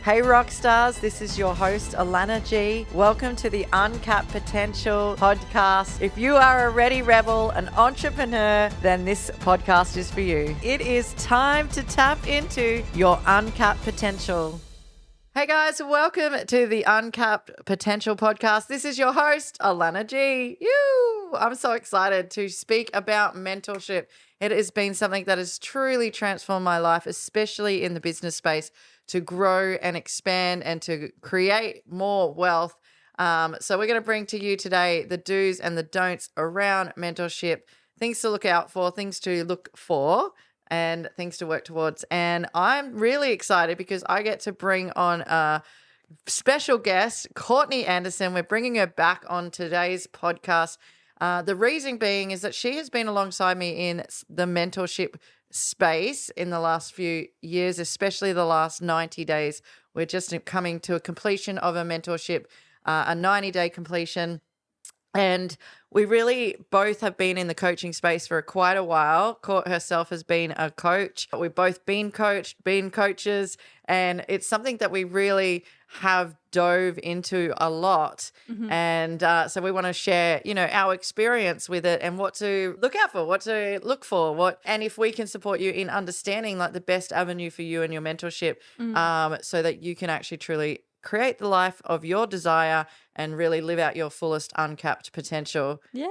Hey rock stars, this is your host Alana G. Welcome to the Uncapped Potential podcast. If you are a ready rebel, an entrepreneur, then this podcast is for you. It is time to tap into your uncapped potential. Hey guys, welcome to the Uncapped Potential podcast. This is your host Alana G. I'm so excited to speak about mentorship. It has been something that has truly transformed my life, especially in the business space, to grow and expand and to create more wealth. So we're going to bring to you today the do's and the don'ts around mentorship, things to look out for, things to look for, and things to work towards. And I'm really excited because I get to bring on a special guest, Courtney Anderson. We're bringing her back on today's podcast. The reason being is that she has been alongside me in the mentorship space in the last few years, especially the last 90 days. We're just coming to a completion of a mentorship, a 90-day completion. And we really both have been in the coaching space for quite a while. Court herself has been a coach. We've both been coached, been coaches, and it's something that we really have dove into a lot. Mm-hmm. And so we want to share, our experience with it and what to look out for, what to look for, and if we can support you in understanding like the best avenue for you and your mentorship, so that you can actually truly create the life of your desire and really live out your fullest uncapped potential. Yay!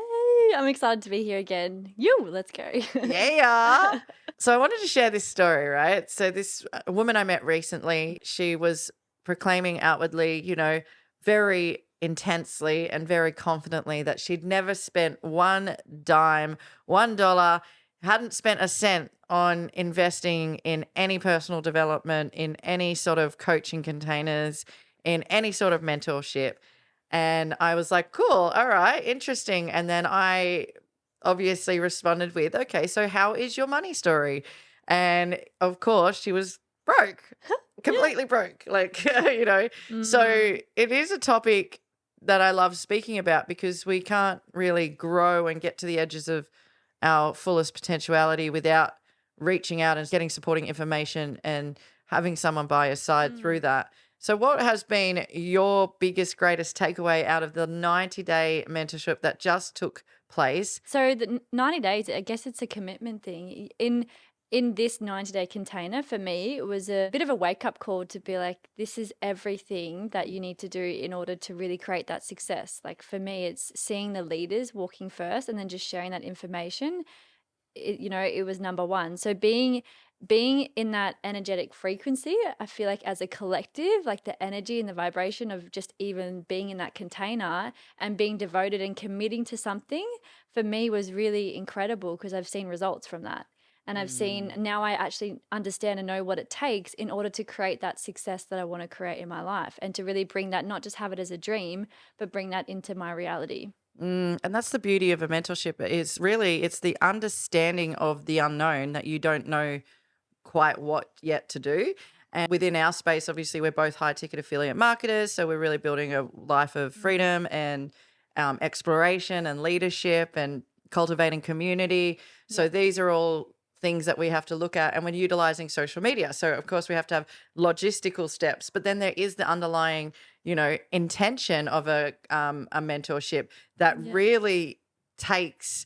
I'm excited to be here again. Let's go. Yeah. So I wanted to share this story, right? So this woman I met recently, she was proclaiming outwardly, very intensely and very confidently that she'd never spent one dime, $1, hadn't spent a cent on investing in any personal development, in any sort of coaching containers, in any sort of mentorship. And I was like, cool, all right, interesting. And then I obviously responded with, okay, so how is your money story? And of course, she was broke, completely broke, So it is a topic that I love speaking about because we can't really grow and get to the edges of our fullest potentiality without reaching out and getting supporting information and having someone by your side through that. So what has been your biggest, greatest takeaway out of the 90-day mentorship that just took place? So the 90 days, I guess it's a commitment thing. In this 90-day container, for me, it was a bit of a wake-up call to be like, this is everything that you need to do in order to really create that success. Like for me, it's seeing the leaders walking first and then just sharing that information. It was number one. So being in that energetic frequency, I feel like as a collective, like the energy and the vibration of just even being in that container and being devoted and committing to something for me was really incredible because I've seen results from that. And I've seen, now I actually understand and know what it takes in order to create that success that I want to create in my life and to really bring that, not just have it as a dream, but bring that into my reality. And that's the beauty of a mentorship is really it's the understanding of the unknown that you don't know quite what yet to do. And within our space, obviously, we're both high ticket affiliate marketers. So we're really building a life of freedom and exploration and leadership and cultivating community. So these are all things that we have to look at, and we're utilizing social media. So of course we have to have logistical steps, but then there is the underlying, intention of a mentorship that really takes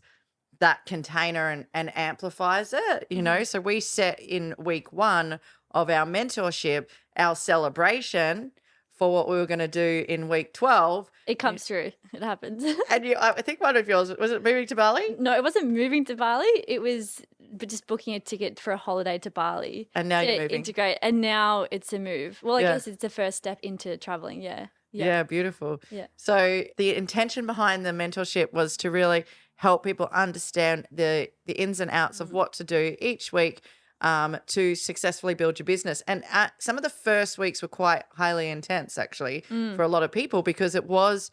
that container and amplifies it, So we set in week 1 of our mentorship, our celebration for what we were going to do in week 12. It comes through. It happens. And I think one of yours, was it moving to Bali? No, it wasn't moving to Bali. It was just booking a ticket for a holiday to Bali. And now you're moving. Integrate. And now it's a move. Well, I guess it's the first step into traveling. Yeah, beautiful. Yeah. So the intention behind the mentorship was to really help people understand the ins and outs of what to do each week to successfully build your business. And some of the first weeks were quite highly intense, actually, for a lot of people because it was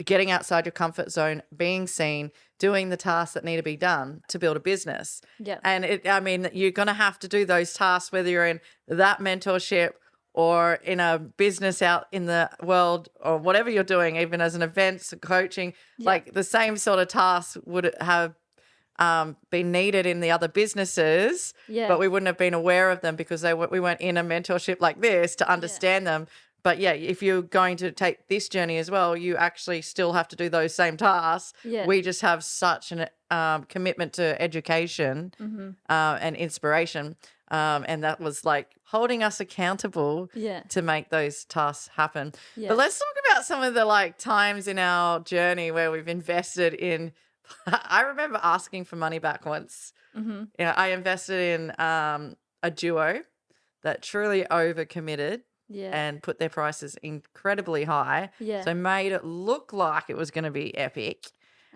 getting outside your comfort zone, being seen, doing the tasks that need to be done to build a business. Yeah. And you're going to have to do those tasks whether you're in that mentorship or in a business out in the world or whatever you're doing, even as an events, coaching, like the same sort of tasks would have been needed in the other businesses, Yeah. but we wouldn't have been aware of them because we weren't in a mentorship like this to understand them. But yeah, if you're going to take this journey as well, you actually still have to do those same tasks. Yeah. We just have such an commitment to education and inspiration. And that was like holding us accountable to make those tasks happen. Yeah. But let's talk about some of the like times in our journey where we've invested in. I remember asking for money back once. You know, I invested in a duo that truly overcommitted and put their prices incredibly high. So made it look like it was going to be epic.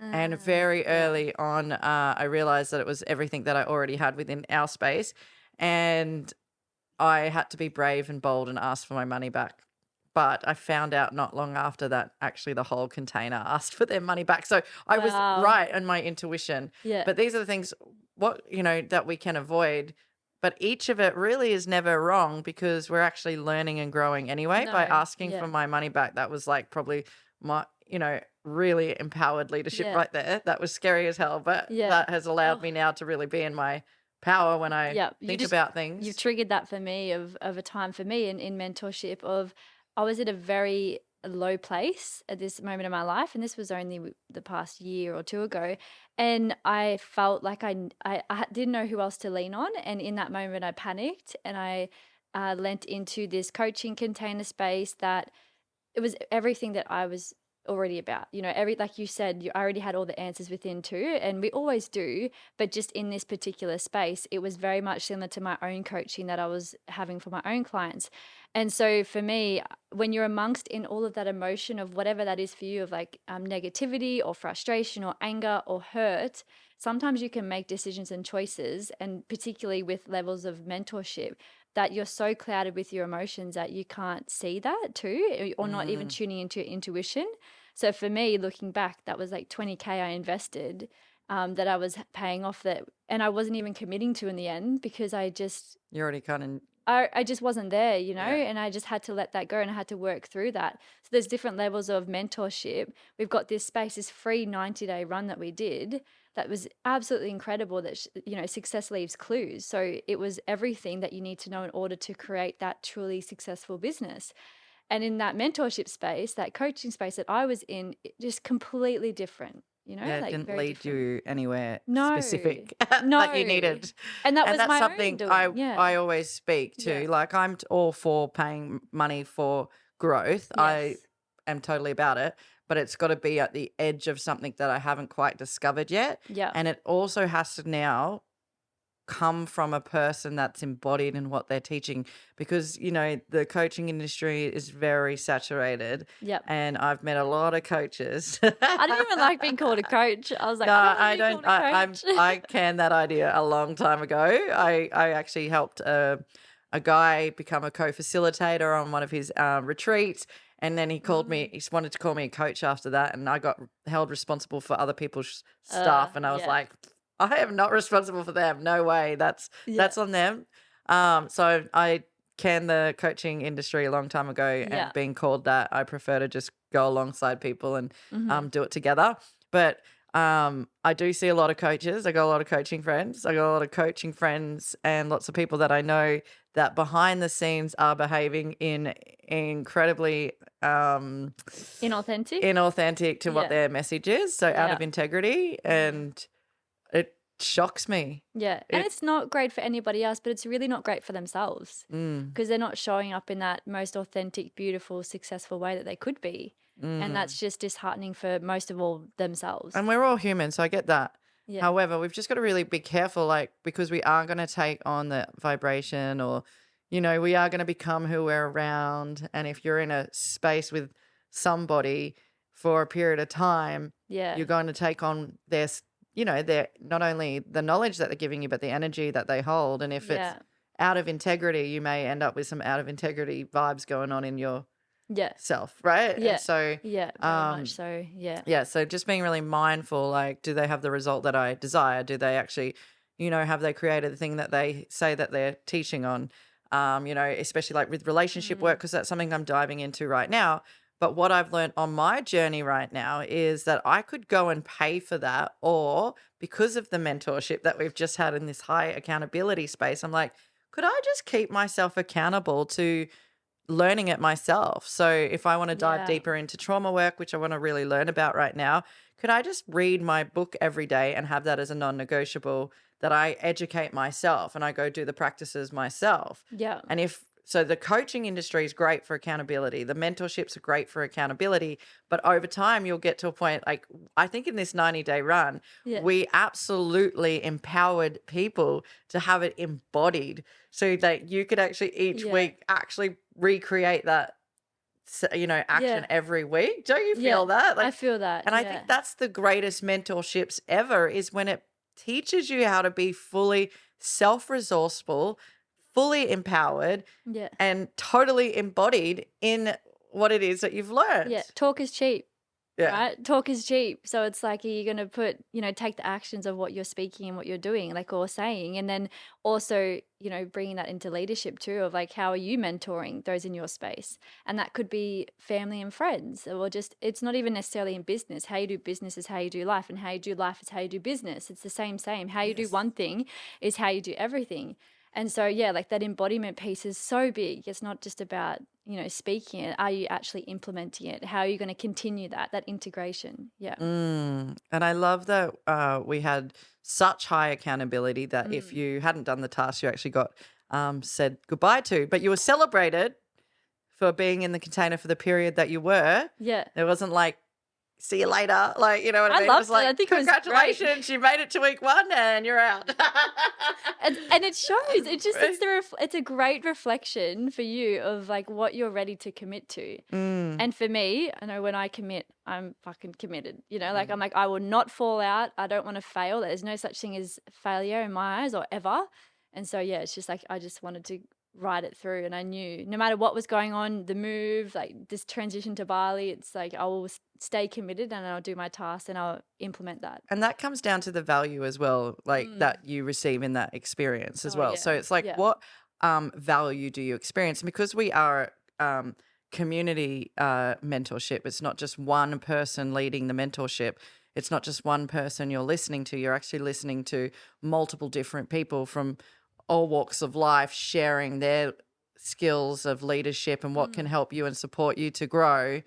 And very early on, I realized that it was everything that I already had within our space. And I had to be brave and bold and ask for my money back. But I found out not long after that actually the whole container asked for their money back. So I was right in my intuition. But these are the things that we can avoid. But each of it really is never wrong because we're actually learning and growing anyway by asking for my money back. That was like probably my, really empowered leadership right there. That was scary as hell, but that has allowed me now to really be in my power when I think about things. You've triggered that for me of a time for me in mentorship of I was at a very low place at this moment in my life, and this was only the past year or two ago, and I felt like I didn't know who else to lean on, and in that moment I panicked and I lent into this coaching container space that it was everything that I was already about, like you said, I already had all the answers within too, and we always do, but just in this particular space it was very much similar to my own coaching that I was having for my own clients. And so for me, when you're amongst in all of that emotion of whatever that is for you, of like negativity or frustration or anger or hurt, sometimes you can make decisions and choices, and particularly with levels of mentorship, that you're so clouded with your emotions that you can't see that too, or not even tuning into your intuition. So for me, looking back, that was like 20K I invested that I was paying off that, and I wasn't even committing to in the end because You're already kind of... I just wasn't there, and I just had to let that go and I had to work through that. So there's different levels of mentorship. We've got this space, this free 90-day run that we did that was absolutely incredible that, success leaves clues. So it was everything that you need to know in order to create that truly successful business. And in that mentorship space, that coaching space that I was in, just completely different. it like didn't very lead different. you anywhere No. specific No. that you needed. And that was that's my something own doing. I always speak to. Yeah. Like I'm all for paying money for growth. I Yes. am totally about it, but it's got to be at the edge of something that I haven't quite discovered yet. Yeah. And it also has to now come from a person that's embodied in what they're teaching, because the coaching industry is very saturated. Yep. And I've met a lot of coaches. I didn't even like being called a coach. I was like, No, I don't. I canned that idea a long time ago. I actually helped a guy become a co-facilitator on one of his retreats, and then he called me. He wanted to call me a coach after that, and I got held responsible for other people's stuff, and I was like, I am not responsible for them. No way. That's on them. So I canned the coaching industry a long time ago, and being called that, I prefer to just go alongside people and do it together. But I do see a lot of coaches. I got a lot of coaching friends. I got a lot of coaching friends and lots of people that I know that behind the scenes are behaving in incredibly inauthentic to what their messesse is. So out of integrity, and it shocks me. Yeah. And it's not great for anybody else, but it's really not great for themselves because they're not showing up in that most authentic, beautiful, successful way that they could be. And that's just disheartening for most of all themselves. And we're all human, so I get that. Yeah. However, we've just got to really be careful, like, because we are going to take on the vibration, or, we are going to become who we're around. And if you're in a space with somebody for a period of time, you're going to take on their not only the knowledge that they're giving you, but the energy that they hold. And if it's out of integrity, you may end up with some out of integrity vibes going on in your self, right? Yeah. And so very much so. Yeah. Yeah. So just being really mindful, like, do they have the result that I desire? Do they actually, have they created the thing that they say that they're teaching on? Especially like with relationship work, because that's something I'm diving into right now. But what I've learned on my journey right now is that I could go and pay for that, or because of the mentorship that we've just had in this high accountability space, I'm like, could I just keep myself accountable to learning it myself? So if I want to dive Yeah. deeper into trauma work, which I want to really learn about right now, could I just read my book every day and have that as a non-negotiable, that I educate myself and I go do the practices myself? Yeah. And if so, the coaching industry is great for accountability. The mentorships are great for accountability. But over time, you'll get to a point, like I think in this 90-day run, Yeah. we absolutely empowered people to have it embodied so that you could actually each Yeah. week actually recreate that, action Yeah. every week. Don't you Yeah. feel that? I feel that. And I Yeah. think that's the greatest mentorships ever, is when it teaches you how to be fully self-resourceful, fully empowered, Yeah. and totally embodied in what it is that you've learned. Yeah. Talk is cheap. Yeah. Right? Talk is cheap. So it's like, are you going to put, take the actions of what you're speaking and what you're doing, like, or saying, and then also, bringing that into leadership too, of like, how are you mentoring those in your space? And that could be family and friends, or just, it's not even necessarily in business. How you do business is how you do life, and how you do life is how you do business. It's the same. How you do Yes. one thing is how you do everything. And so, yeah, like that embodiment piece is so big. It's not just about, speaking it. Are you actually implementing it? How are you going to continue that integration? Yeah. And I love that we had such high accountability that if you hadn't done the task, you actually got said goodbye to, but you were celebrated for being in the container for the period that you were. Yeah. It wasn't like, see you later. Like, you know what I I mean? loved It was like, it. I think it was great. congratulations, you made it to week 1 and you're out. And it shows. It's a great reflection for you of like what you're ready to commit to. And for me, I know when I commit, I'm fucking committed. Like I'm like, I will not fall out. I don't want to fail. There's no such thing as failure in my eyes, or ever. And so yeah, it's just like I just wanted to ride it through, and I knew no matter what was going on, the move, like this transition to Bali, it's like I will stay committed and I'll do my tasks and I'll implement that. And that comes down to the value as well, like that you receive in that experience as Oh, well. yeah. So it's like, Yeah. what value do you experience? And because we are community mentorship, it's not just one person leading the mentorship. It's not just one person you're listening to. You're actually listening to multiple different people from all walks of life, sharing their skills of leadership and what can help you and support you to grow.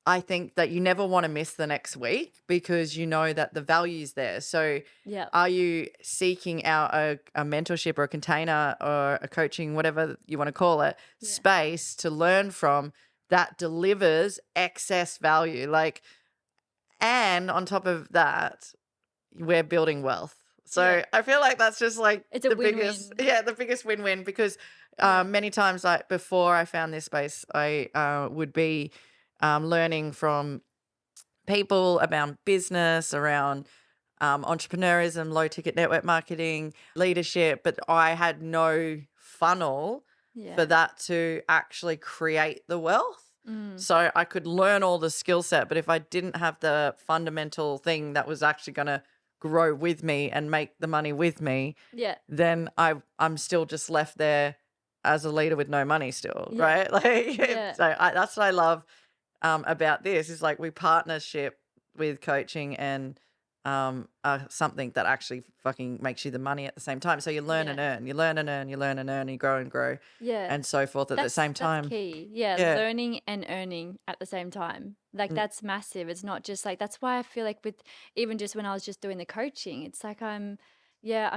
I think that you never want to miss the next week, because you know that the value's there. So Yeah. are you seeking out a mentorship or a container or a coaching, whatever you want to call it, space to learn from that delivers excess value? Like, and on top of that, we're building wealth. So I feel like that's just like It's a the win-win. biggest win-win, because many times, like before I found this space, I would be learning from people about business, around entrepreneurism, low ticket network marketing, leadership, but I had no funnel for that to actually create the wealth. So I could learn all the skill set, but if I didn't have the fundamental thing that was actually going to grow with me and make the money with me, then I'm still just left there as a leader with no money still, right? Like, so that's what I love about this, is like we partnership with coaching and something that actually fucking makes you the money at the same time. So you learn and earn, you learn and earn, you learn and earn, you grow and grow, and so forth at the same time. That's key. Yeah, learning and earning at the same time. Like that's massive. It's not just like, that's why I feel like with even just when I was just doing the coaching, it's like I'm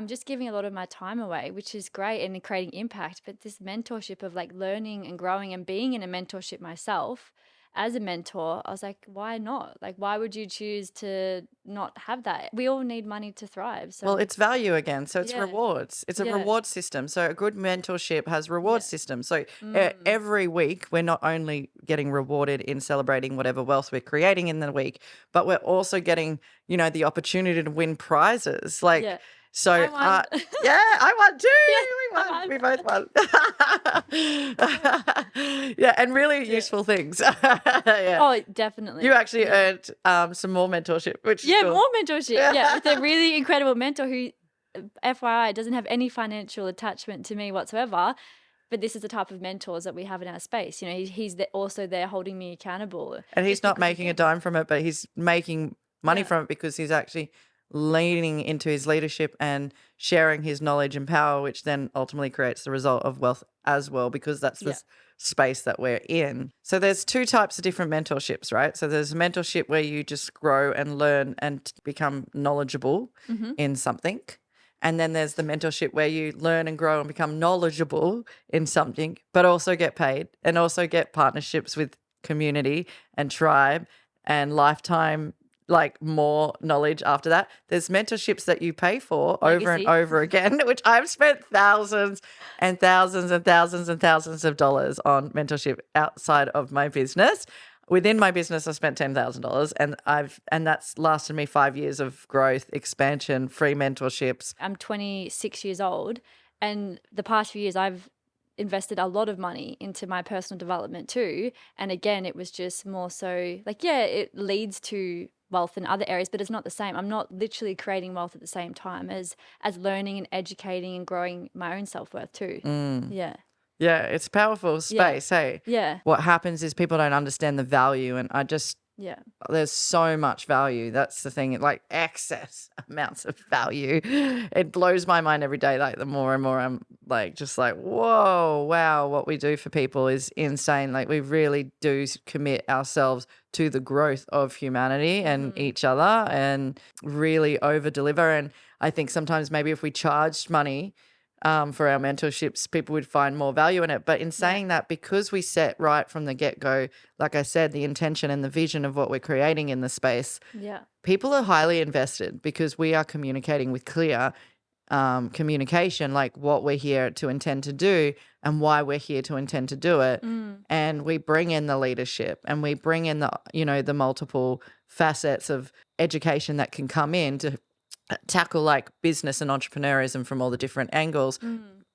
just giving a lot of my time away, which is great, and creating impact. But this mentorship of like learning and growing and being in a mentorship myself as a mentor, I was like, why not? Like, why would you choose to not have that? We all need money to thrive. So well, it's value again. So it's rewards. It's a Yeah. reward system. So a good mentorship has reward systems. So every week we're not only getting rewarded in celebrating whatever wealth we're creating in the week, but we're also getting, the opportunity to win prizes. Like, so I won. I won too. I We both won. And really useful things. Oh, definitely. You actually earned some more mentorship, which is cool. More mentorship. Yeah, with a really incredible mentor who, FYI, doesn't have any financial attachment to me whatsoever. But this is the type of mentors that we have in our space. You know, he's also there holding me accountable. And he's just not because he making a can. dime from it, but he's making money Yeah. from it because he's actually leaning into his leadership and sharing his knowledge and power, which then ultimately creates the result of wealth as well, because that's the Yeah. space that we're in. So there's two types of different mentorships, right? So there's mentorship where you just grow and learn and become knowledgeable in something. And then there's the mentorship where you learn and grow and become knowledgeable in something, but also get paid and also get partnerships with community and tribe and lifetime, like more knowledge after that. There's mentorships that you pay for over and Legacy. over again, which I've spent thousands and thousands and thousands and thousands of dollars on mentorship outside of my business. Within my business, I spent $10,000, and that's lasted me 5 years of growth, expansion, free mentorships. I'm 26 years old, and the past few years I've invested a lot of money into my personal development too. And again, it was just more so like, yeah, it leads to wealth in other areas, but it's not the same. I'm not literally creating wealth at the same time as learning and educating and growing my own self-worth too. Yeah. Yeah, it's a powerful space, hey? Yeah. What happens is people don't understand the value, and Yeah. there's so much value. That's the thing, like excess amounts of value. It blows my mind every day. Like the more and more I'm like, just like, whoa, wow, what we do for people is insane. Like we really do commit ourselves to the growth of humanity and each other and really over deliver. And I think sometimes maybe if we charged money for our mentorships, people would find more value in it. But in saying that, because we set right from the get-go, like I said, the intention and the vision of what we're creating in the space, Yeah. people are highly invested because we are communicating with clear communication, like what we're here to intend to do and why we're here to intend to do it. And we bring in the leadership and we bring in the, the multiple facets of education that can come in to tackle like business and entrepreneurism from all the different angles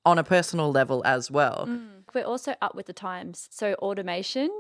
on a personal level as well. We're also up with the times. So automation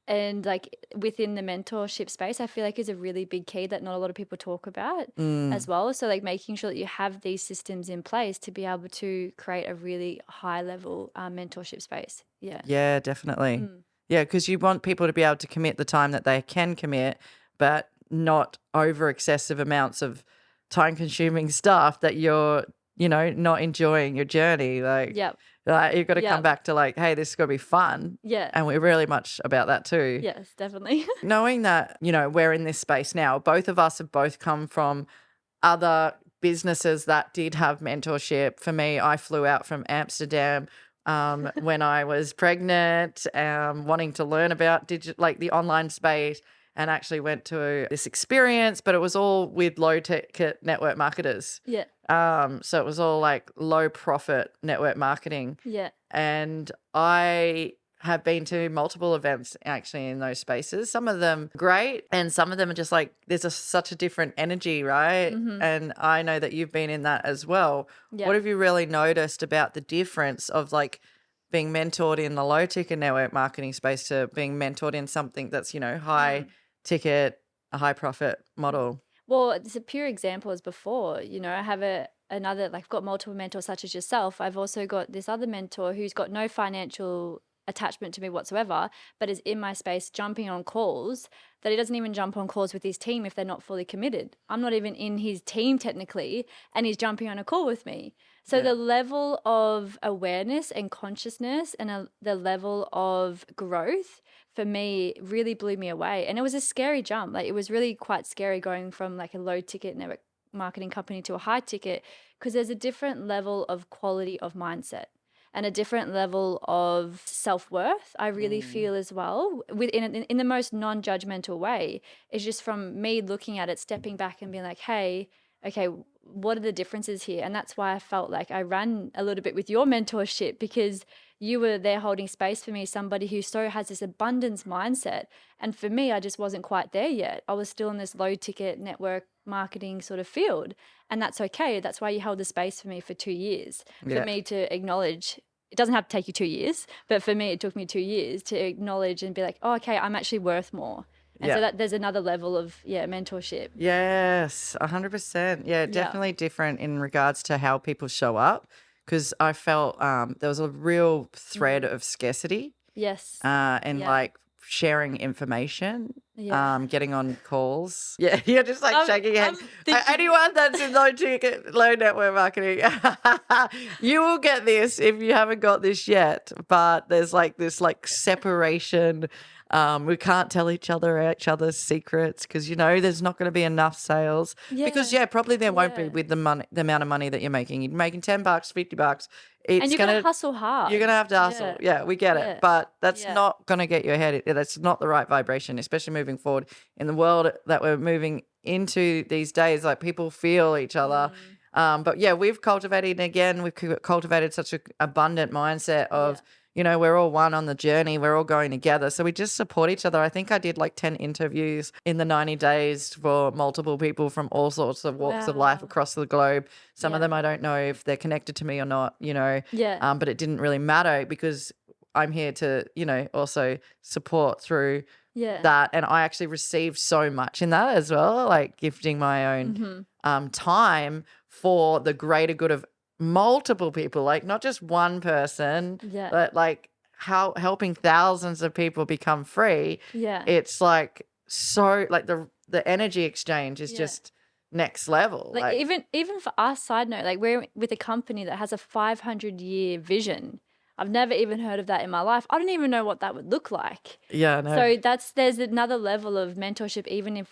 and like within the mentorship space, I feel like is a really big key that not a lot of people talk about as well. So like making sure that you have these systems in place to be able to create a really high level mentorship space. Yeah. Yeah, definitely. Yeah, because you want people to be able to commit the time that they can commit, but not over excessive amounts of time consuming stuff that you're, not enjoying your journey. Like, you've got to come back to like, hey, this is going to be fun. Yeah. And we're really much about that too. Yes, definitely. Knowing that, we're in this space now, both of us have both come from other businesses that did have mentorship. For me, I flew out from Amsterdam when I was pregnant, wanting to learn about like the online space, and actually went to this experience, but it was all with low ticket network marketers. Yeah. So it was all like low profit network marketing. Yeah. And I have been to multiple events actually in those spaces. Some of them great, and some of them are just like there's such a different energy, right? And I know that you've been in that as well. Yeah. What have you really noticed about the difference of like being mentored in the low ticket network marketing space to being mentored in something that's, high ticket, a high profit model? Well, it's a pure example as before. I have another, like, I've got multiple mentors such as yourself. I've also got this other mentor who's got no financial attachment to me whatsoever, but is in my space jumping on calls that he doesn't even jump on calls with his team if they're not fully committed. I'm not even in his team technically, and he's jumping on a call with me. So the level of awareness and consciousness and the level of growth for me really blew me away. And it was a scary jump. Like it was really quite scary going from like a low ticket network marketing company to a high ticket, because there's a different level of quality of mindset and a different level of self-worth, I really feel as well, in the most non-judgmental way. It's just from me looking at it, stepping back and being like, hey, okay, what are the differences here? And that's why I felt like I ran a little bit with your mentorship, because you were there holding space for me, somebody who so has this abundance mindset. And for me, I just wasn't quite there yet. I was still in this low ticket network marketing sort of field. And that's okay. That's why you held the space for me for 2 years, for me to acknowledge. It doesn't have to take you 2 years, but for me, it took me 2 years to acknowledge and be like, oh, okay, I'm actually worth more. And so that there's another level of, mentorship. Yes, 100%. Yeah, definitely different in regards to how people show up, because I felt there was a real thread of scarcity Yes. and Yeah. like sharing information, Yeah. getting on calls. Yeah, you're just like shaking your head. thinking- Anyone that's in low network marketing, you will get this if you haven't got this yet. But there's like this like separation. We can't tell each other's secrets because there's not going to be enough sales. Because probably there won't be with the amount of money that you're making. You're making $10, $50. And you're going to hustle hard. You're going to have to hustle. Yeah, we get it. But that's not going to get you ahead. That's not the right vibration, especially moving forward in the world that we're moving into these days. Like people feel each other. But yeah, we've cultivated such an abundant mindset of, we're all one on the journey. We're all going together. So we just support each other. I think I did like 10 interviews in the 90 days for multiple people from all sorts of walks of life across the globe. Some of them I don't know if they're connected to me or not, but it didn't really matter because I'm here to, also support through that. And I actually received so much in that as well, like gifting my own time for the greater good of multiple people, like not just one person, but like helping thousands of people become free. It's like so like the energy exchange is just next level. Like even for us, side note, like we're with a company that has a 500-year vision. I've never even heard of that in my life. I don't even know what that would look like. Yeah, no. So there's another level of mentorship, even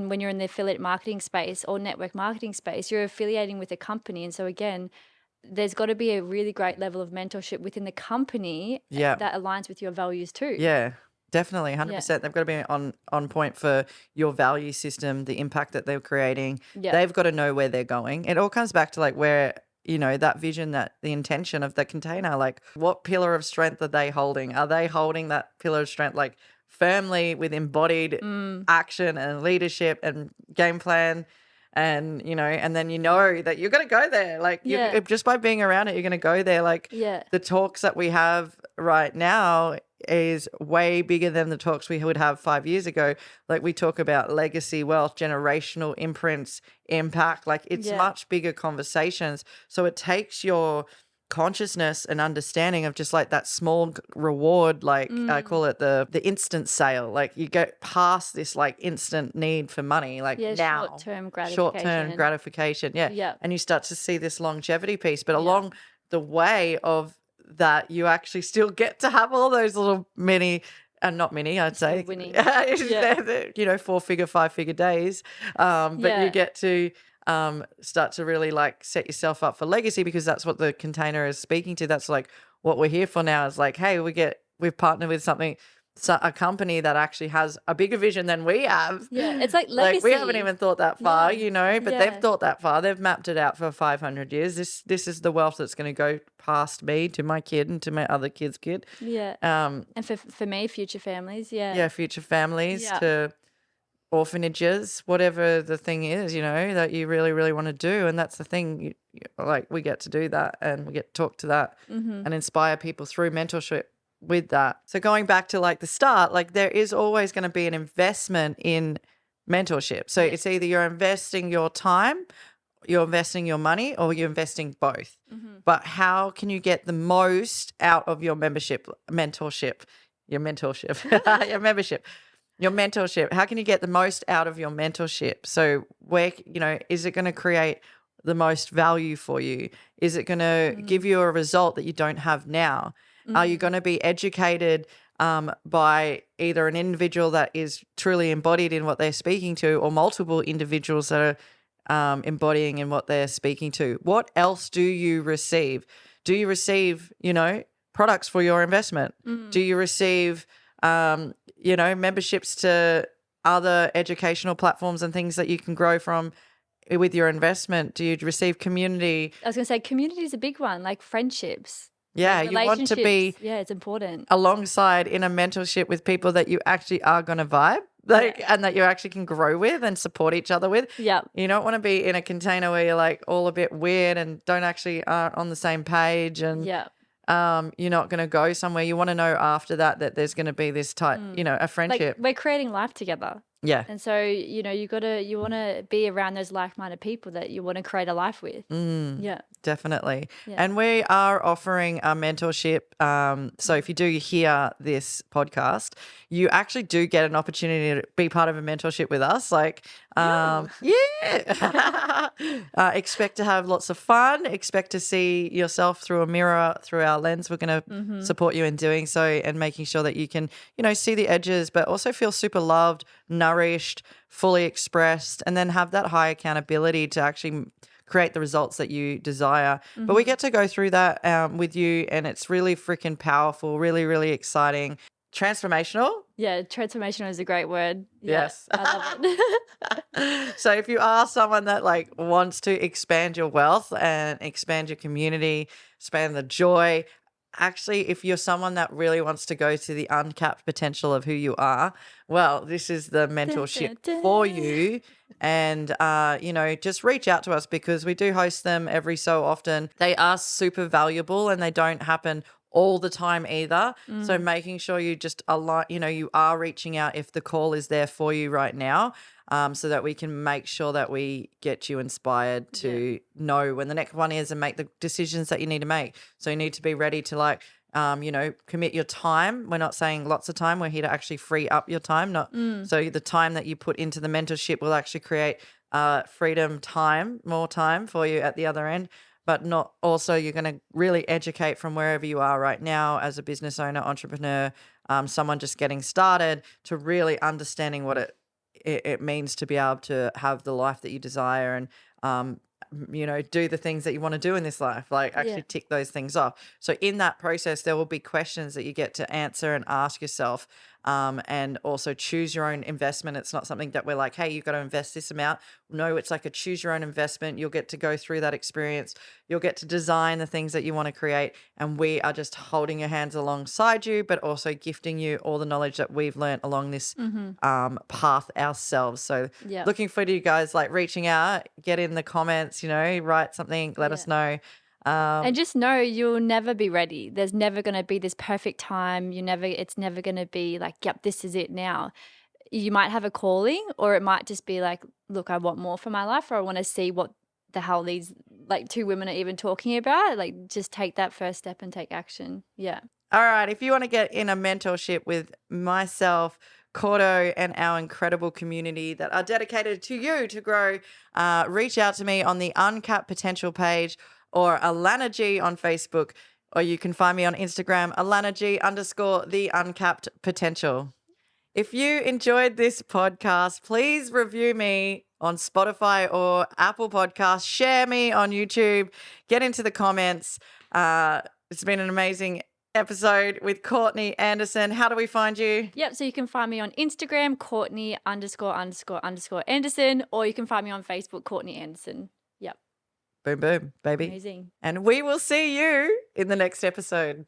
when you're in the affiliate marketing space or network marketing space, you're affiliating with a company. And so again, there's got to be a really great level of mentorship within the company that aligns with your values too. Yeah. Definitely, 100%. They've got to be on point for your value system, the impact that they're creating. They've got to know where they're going. It all comes back to like where that vision, that the intention of the container, like what pillar of strength are they holding? Are they holding that pillar of strength like firmly with embodied action and leadership and game plan? And, and then that you're going to go there. Like just by being around it, you're going to go there. Like the talks that we have right now is way bigger than the talks we would have 5 years ago. Like we talk about legacy, wealth, generational imprints, impact. Like it's much bigger conversations. So it takes your consciousness and understanding of just like that small reward, like I call it the instant sale. Like you go past this like instant need for money, like now short-term gratification. And you start to see this longevity piece, but along the way of that, you actually still get to have all those little mini not many, I'd say, winning. 4-figure, 5-figure days. But you get to start to really like set yourself up for legacy, because that's what the container is speaking to. That's like what we're here for now, is like, hey, we've partnered with a company that actually has a bigger vision than we have. It's like legacy. Like we haven't even thought that far, but they've thought that far. They've mapped it out for 500 years. This is the wealth that's going to go past me to my kid and to my other kid's kid. And for me, future families. Future families, to orphanages, whatever the thing is, that you really, really want to do. And that's the thing, like we get to do that, and we get to talk to that and inspire people through mentorship with that. So going back to like the start, like there is always going to be an investment in mentorship. So it's either you're investing your time, you're investing your money, or you're investing both. But how can you get the most out of your your mentorship? How can you get the most out of your mentorship? So where, is it going to create the most value for you? Is it going to give you a result that you don't have now? Are you going to be educated by either an individual that is truly embodied in what they're speaking to, or multiple individuals that are embodying in what they're speaking to? What else do you receive? Do you receive, products for your investment? Do you receive, memberships to other educational platforms and things that you can grow from with your investment? Do you receive community? I was going to say community is a big one, like friendships. Yeah, you want to be it's important alongside in a mentorship with people that you actually are going to vibe, and that you actually can grow with and support each other with. You don't want to be in a container where you're like all a bit weird and aren't on the same page, and you're not going to go somewhere. You want to know after that there's going to be this tight, a friendship. Like we're creating life together. Yeah. And so, you want to be around those like-minded people that you want to create a life with. Yeah. Definitely. Yeah. And we are offering a mentorship. So if you do hear this podcast, you actually do get an opportunity to be part of a mentorship with us. Like, expect to have lots of fun. Expect to see yourself through a mirror, through our lens. We're going to support you in doing so and making sure that you can, see the edges, but also feel super loved, nourished, fully expressed, and then have that high accountability to actually create the results that you desire. But we get to go through that with you, and it's really freaking powerful, really, really exciting. Transformational. Yeah, transformational is a great word. Yeah, Yes. I love it. So if you are someone that like wants to expand your wealth and expand your community, expand the joy, actually, if you're someone that really wants to go to the uncapped potential of who you are, well, this is the mentorship for you. And, just reach out to us because we do host them every so often. They are super valuable and they don't happen all the time either. So making sure you just align, you are reaching out if the call is there for you right now, so that we can make sure that we get you inspired to know when the next one is and make the decisions that you need to make. So you need to be ready to commit your time. We're not saying lots of time. We're here to actually free up your time. So the time that you put into the mentorship will actually create freedom time, more time for you at the other end. But not also you're going to really educate from wherever you are right now as a business owner, entrepreneur, someone just getting started, to really understanding what it means to be able to have the life that you desire and, do the things that you want to do in this life, like actually tick those things off. So in that process, there will be questions that you get to answer and ask yourself, and also choose your own investment. It's not something that we're like, hey, you've got to invest this amount. No, it's like a choose your own investment. You'll get to go through that experience. You'll get to design the things that you want to create. And we are just holding your hands alongside you, but also gifting you all the knowledge that we've learned along this path ourselves. So looking forward to you guys like reaching out, get in the comments, write something, let us know. And just know you'll never be ready. There's never going to be this perfect time. It's never going to be like, yep, this is it now. You might have a calling, or it might just be like, look, I want more for my life, or I want to see what the hell these like two women are even talking about. Like, just take that first step and take action. Yeah. All right. If you want to get in a mentorship with myself, Cordo, and our incredible community that are dedicated to you to grow, reach out to me on the Uncapped Potential page or Alana G on Facebook, or you can find me on Instagram, Alana G _the Uncapped Potential. If you enjoyed this podcast, please review me on Spotify or Apple Podcasts. Share me on YouTube. Get into the comments. It's been an amazing episode with Courtney Anderson. How do we find you? Yep. So you can find me on Instagram, Courtney ____ Anderson, or you can find me on Facebook, Courtney Anderson. Yep. Boom, boom, baby. Amazing. And we will see you in the next episode.